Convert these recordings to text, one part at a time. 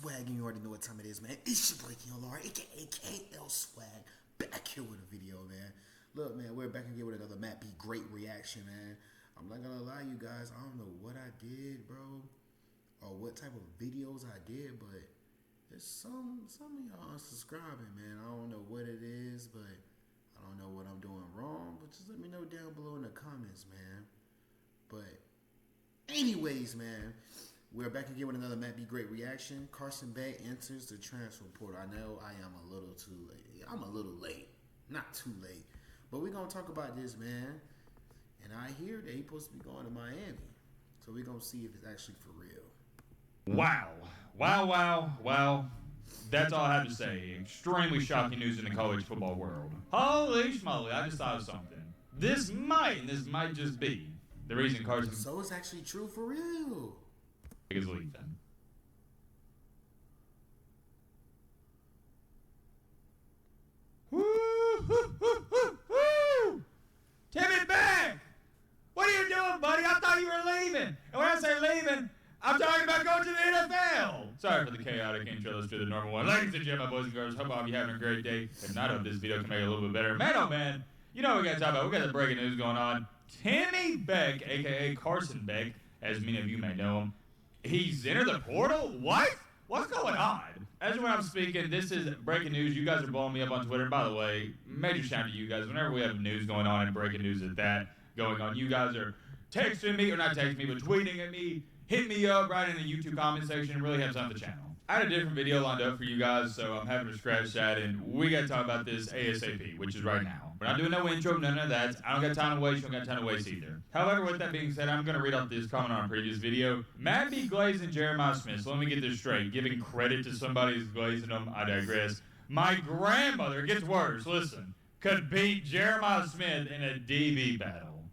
Swag, and you already know what time it is, man. It's your boy KLR, aka KL Swag, back here with a video, man. Look, man, we're back again with another Matt B great reaction, man. I'm not gonna lie, you guys, I don't know what I did, bro, or what type of videos I did, but there's some of y'all unsubscribing, man. I don't know what it is, but I don't know what I'm doing wrong, but just let me know down below in the comments, man. But anyways, man, we're back again with another Matt B great reaction. Carson Beck enters the transfer portal. I know I am a little too late. I'm a little late, not too late, but we're gonna talk about this, man. And I hear that he's supposed to be going to Miami, so we're gonna see if it's actually for real. Wow. That's all I have to say. Extremely shocking news in the college football world. Holy schmoly, I just thought of something. This might just be the reason Carson So it's actually true for real. is leaving. Woo! Timmy Beck! What are you doing, buddy? I thought you were leaving. And when I say leaving, I'm talking about going to the NFL. Sorry for the chaotic intro. Let's do the normal one. Ladies and gentlemen, boys and girls, hope all of you having a great day. If not, I hope this video can make it a little bit better. Man, oh man, you know what we got to talk about. We got the breaking news going on. Timmy Beck, a.k.a. Carson Beck, as many of you may know him, he's entered the portal? What? What's going on? As when I'm speaking, this is breaking news. You guys are blowing me up on Twitter. By the way, major shout out to you guys. Whenever we have news going on and breaking news at that going on, you guys are texting me, or not texting me, but tweeting at me, hit me up right in the YouTube comment section. It really helps out the channel. I had a different video lined up for you guys, so I'm having to scratch that, and we got to talk about this ASAP, which is right now. We're not doing no intro, none of that. I don't got time to waste, you don't got time to waste either. However, with that being said, I'm going to read off this comment on a previous video. Matt B glazing Jeremiah Smith, so let me get this straight. Giving credit to somebody who's glazing them, I digress. My grandmother, it gets worse, listen, could beat Jeremiah Smith in a DB battle.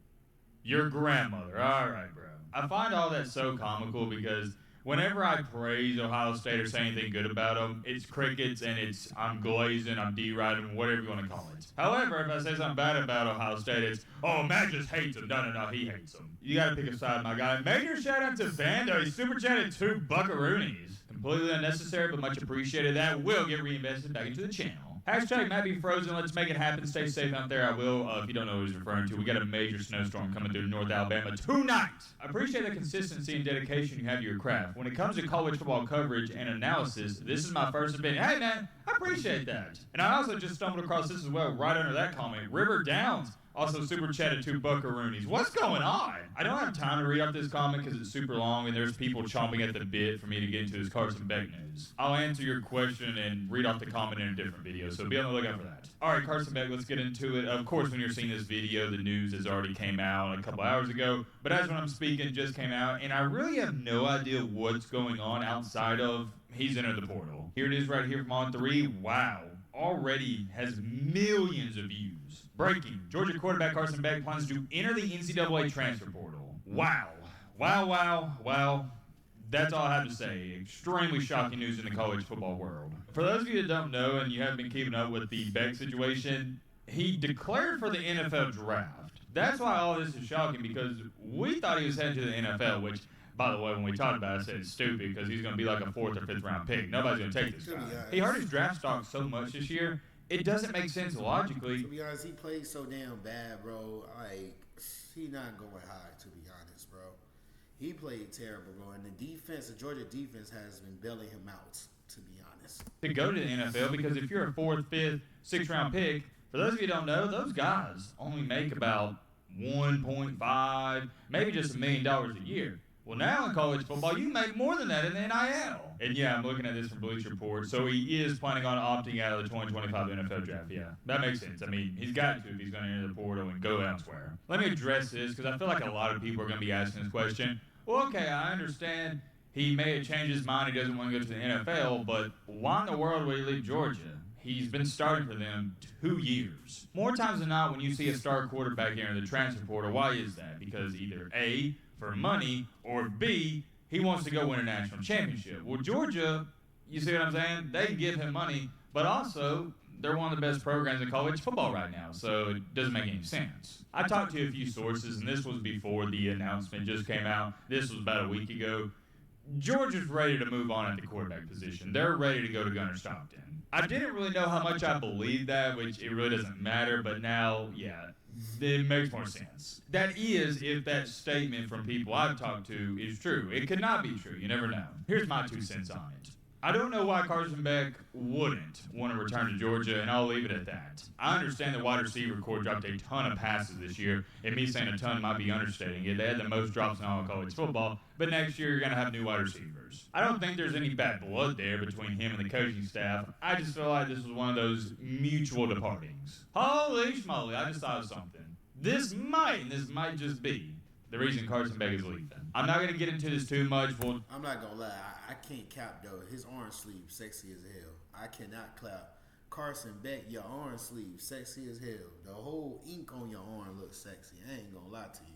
Your grandmother, all right, bro. I find all that so comical because whenever I praise Ohio State or say anything good about them, it's crickets and it's I'm glazing, I'm deriding, whatever you want to call it. However, if I say something bad about Ohio State, it's, oh, Matt just hates them. No, he hates them. You got to pick a side, my guy. Major shout out to Vando. He super chatted 2 buckaroonies. Completely unnecessary, but much appreciated. That will get reinvested back into the channel. Hashtag Matt be frozen. Let's make it happen. Stay safe out there. I will. If you don't know who he's referring to, we got a major snowstorm coming through North Alabama tonight. I appreciate the consistency and dedication you have to your craft. When it comes to college football coverage and analysis, this is my first opinion. Hey, man, I appreciate that. And I also just stumbled across this as well right under that comment. River Downs also super chatted 2 buckaroonies. What's going on? I don't have time to read up this comment because it's super long and there's people chomping at the bit for me to get into this Carson Beck news. I'll answer your question and read off the comment in a different video, so be on the lookout for that. All right, Carson Beck, let's get into it. Of course, when you're seeing this video, the news has already came out a couple hours ago, but as when I'm speaking, it just came out, and I really have no idea what's going on outside of he's entered the portal. Here it is right here from On 3. Wow. Already has millions of views. Breaking. Georgia quarterback Carson Beck plans to enter the NCAA transfer portal. Wow. That's all I have to say. Extremely shocking news in the college football world. For those of you that don't know and you haven't been keeping up with the Beck situation, he declared for the NFL draft. That's why all this is shocking, because we thought he was heading to the NFL, which, by the way, when we talked about it, I said it's stupid because he's going to be like a 4th or 5th round pick. Nobody's going to take this guy. He hurt his draft stock so much this year, it doesn't make sense logically. To be honest, he played so damn bad, bro. Like, he's not going high, to be honest, bro. He played terrible, bro. And the defense, the Georgia defense has been bailing him out, to be honest. To go to the NFL, because if you're a 4th, 5th, 6th round pick, for those of you who don't know, those guys only make about 1.5, maybe just $1 million a year. Well, now in college football, you make more than that in the NIL. And yeah, I'm looking at this from Bleacher Report. So he is planning on opting out of the 2025 NFL draft. Yeah, that makes sense. I mean, he's got to if he's going to enter the portal and go elsewhere. Let me address this because I feel like a lot of people are going to be asking this question. Well, okay, I understand he may have changed his mind. He doesn't want to go to the NFL, but why in the world would he leave Georgia? He's been starting for them 2 years. More times than not, when you see a star quarterback enter the transfer portal, why is that? Because either A, for money, or B, he wants to go win a national championship. Well, Georgia, you see what I'm saying? They give him money, but also they're one of the best programs in college football right now, so it doesn't make any sense. I talked to a few sources, and this was before the announcement just came out. This was about a week ago. Georgia's ready to move on at the quarterback position. They're ready to go to Gunnar Stockton. I didn't really know how much I believed that, which it really doesn't matter, but now, yeah, it makes more sense. That is, if that statement from people I've talked to is true. It could not be true. You never know. Here's my 2 cents on it. I don't know why Carson Beck wouldn't want to return to Georgia, and I'll leave it at that. I understand the wide receiver corps dropped a ton of passes this year, and me saying a ton might be understating it. They had the most drops in all of college football, but next year you're going to have new wide receivers. I don't think there's any bad blood there between him and the coaching staff. I just feel like this was one of those mutual departings. Holy schmoly, I just thought of something. This might just be the reason Carson Beck is leaving. I'm not going to get into this too much. I'm not going to lie. I can't cap, though. His orange sleeve, sexy as hell. I cannot clap. Carson Beck, your orange sleeve, sexy as hell. The whole ink on your arm looks sexy. I ain't going to lie to you.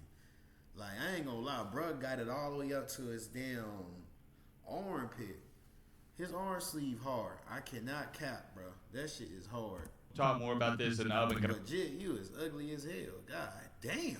Like, I ain't going to lie. Bruh got it all the way up to his damn armpit. His orange sleeve hard. I cannot cap, bro. That shit is hard. Talk more about this in the oven. Legit, you is ugly as hell. God damn.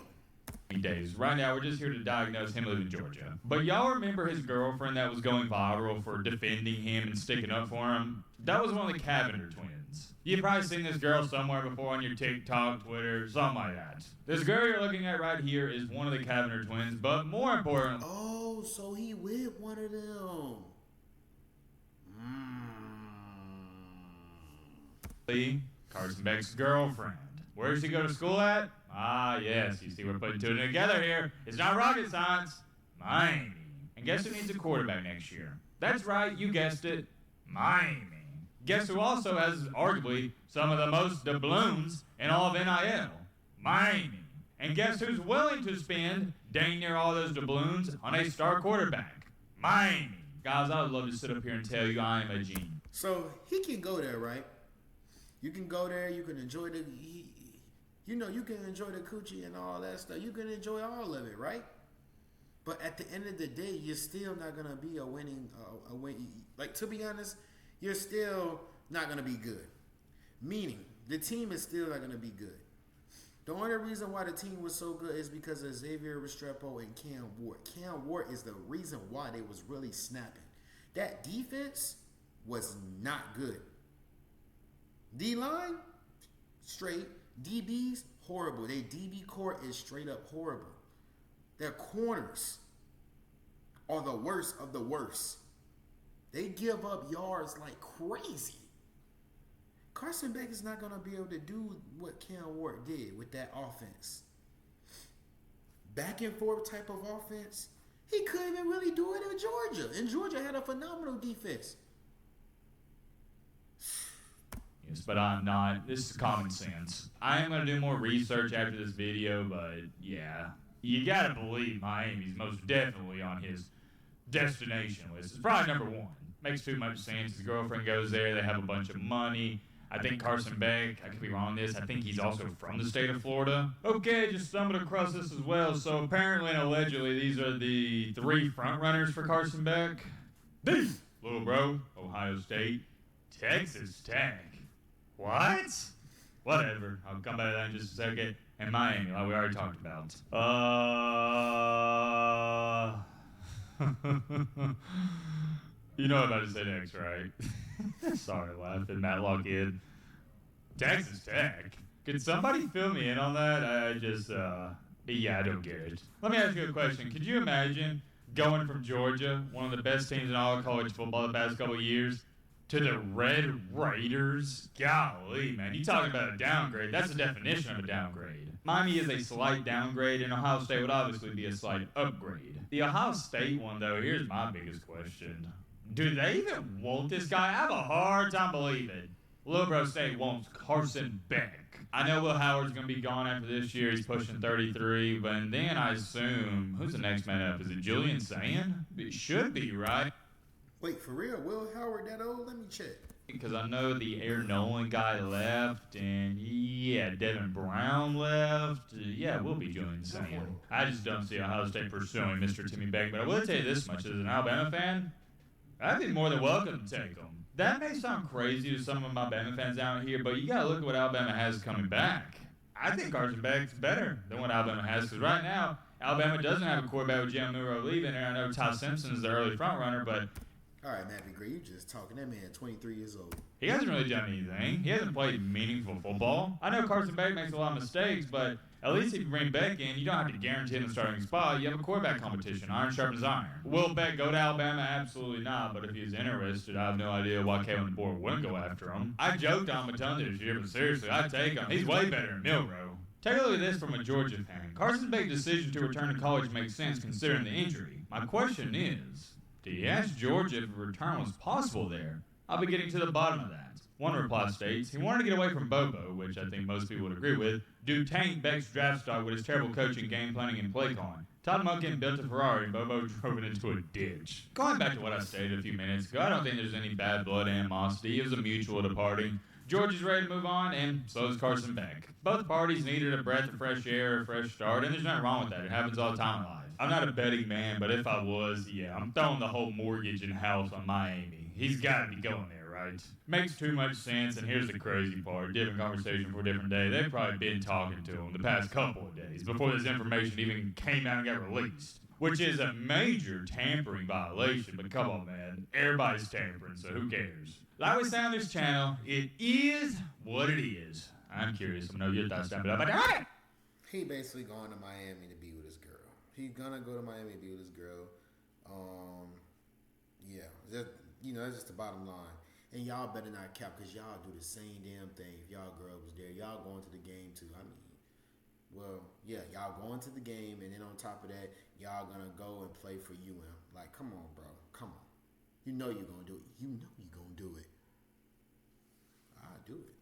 Days. Right now, we're just here to diagnose him living in Georgia. But y'all remember his girlfriend that was going viral for defending him and sticking up for him? That was one of the Cavender twins. You've probably seen this girl somewhere before on your TikTok, Twitter, something like that. This girl you're looking at right here is one of the Cavender twins, but more importantly... Oh, so he with one of them. Carson Beck's girlfriend. Where does she go to school at? Ah, yes, you see we're putting two together here. It's not rocket science. Miami. And guess who needs a quarterback next year? That's right, you guessed it. Miami. Guess who also has arguably some of the most doubloons in all of NIL? Miami. And guess who's willing to spend dang near all those doubloons on a star quarterback? Miami. Guys, I would love to sit up here and tell you I am a genius. So he can go there, right? You can go there, you can enjoy you can enjoy the coochie and all that stuff. You can enjoy all of it, right? But at the end of the day, you're still not gonna be a winning. Like, to be honest, you're still not gonna be good. Meaning, the team is still not gonna be good. The only reason why the team was so good is because of Xavier Restrepo and Cam Ward. Cam Ward is the reason why they was really snapping. That defense was not good. D-line, straight. DBs, horrible. Their DB core is straight up horrible. Their corners are the worst of the worst. They give up yards like crazy. Carson Beck is not going to be able to do what Cam Ward did with that offense. Back and forth type of offense. He couldn't even really do it in Georgia. And Georgia had a phenomenal defense. Yes, but I'm not. This is common sense. I am going to do more research after this video, but yeah. You got to believe Miami's most definitely on his destination list. It's probably number one. Makes too much sense. His girlfriend goes there. They have a bunch of money. I think Carson Beck, I could be wrong on this, I think he's also from the state of Florida. Okay, just stumbled across this as well. So apparently and allegedly, these are the 3 front runners for Carson Beck. D, little bro, Ohio State, Texas Tech. What? Whatever. I'll come back to that in just a second. And Miami, like we already talked about. You know what I'm about to say next, right? Sorry, laughing. Matlock Kid. Texas Tech. Could somebody fill me in on that? Yeah, I don't get it. Let me ask you a question. Could you imagine going from Georgia, one of the best teams in all of college football the past couple of years, to the Red Raiders? Golly, man. You talking about a downgrade. That's the definition of a downgrade. Miami is a slight downgrade, and Ohio State would obviously be a slight upgrade. The Ohio State one, though, here's my biggest question. Do they even want this guy? I have a hard time believing Little Bro State wants Carson Beck. I know Will Howard's going to be gone after this year. He's pushing 33, but then I assume, who's the next man up? Is it Julian Sand? It should be, right? Wait, for real? Will Howard that old? Let me check. Because I know the Air Nolan guy left, and yeah, Devin Brown left. Yeah, it will be Julian Sand. I just don't see Ohio State pursuing Mr. Timmy Beck, but I will tell you this much. As an Alabama fan, I'd be more than welcome to take him. That may sound crazy to some of my Alabama fans out here, but you got to look at what Alabama has coming back. I think Carson Beck's better than what Alabama has, because right now, Alabama doesn't have a quarterback with Jalen Milroe leaving, and I know Ty Simpson is the early front runner, but All right, Matt B. Gray, you just talking. That man 23 years old. he hasn't really done anything. He hasn't played meaningful football. I know Carson Beck makes a lot of mistakes, but at least if you bring Beck in, you don't have to guarantee him the starting spot. You have a quarterback competition. Iron sharpens iron. Will Beck go to Alabama? Absolutely not. But if he's interested, I have no idea why Kalen DeBoer wouldn't go after him. I joked on him a ton this year, but seriously, I'd take him. He's way better than Milroe. Take a look at this from a Georgia fan. Carson Beck's decision to return to college makes sense considering the injury. My question is, did he ask Georgia if a return was possible there? I'll be getting to the bottom of that. One reply states, he wanted to get away from Bobo, which I think most people would agree with, due tank Beck's draft stock with his terrible coaching, game planning, and play calling. Todd Monken built a Ferrari, Bobo drove it into a ditch. Going back to what I stated a few minutes ago, I don't think there's any bad blood animosity. It was a mutual departing. Georgia's ready to move on, and so is Carson Beck. Both parties needed a breath of fresh air, a fresh start, and there's nothing wrong with that. It happens all the time in life. I'm not a betting man, but if I was, yeah, I'm throwing the whole mortgage and house on Miami. He's got to be going there, right? Makes too much sense, and here's the crazy part. Different conversation for a different day. They've probably been talking to him the past couple of days before this information even came out and got released, which is a major tampering violation, but come on, man. Everybody's tampering, so who cares? Like we say on this channel, it is what it is. I'm curious to know your thoughts down below. He basically going to Miami to be with his girl. He's gonna go to Miami to be with his girl. Yeah, that's just the bottom line. And y'all better not cap, because y'all do the same damn thing. If y'all girl was there, y'all going to the game too. I mean, well, yeah, y'all going to the game, and then on top of that, y'all gonna go and play for UM. Like, come on, bro, come on. You know you're gonna do it. You know you're gonna do it. I'll do it.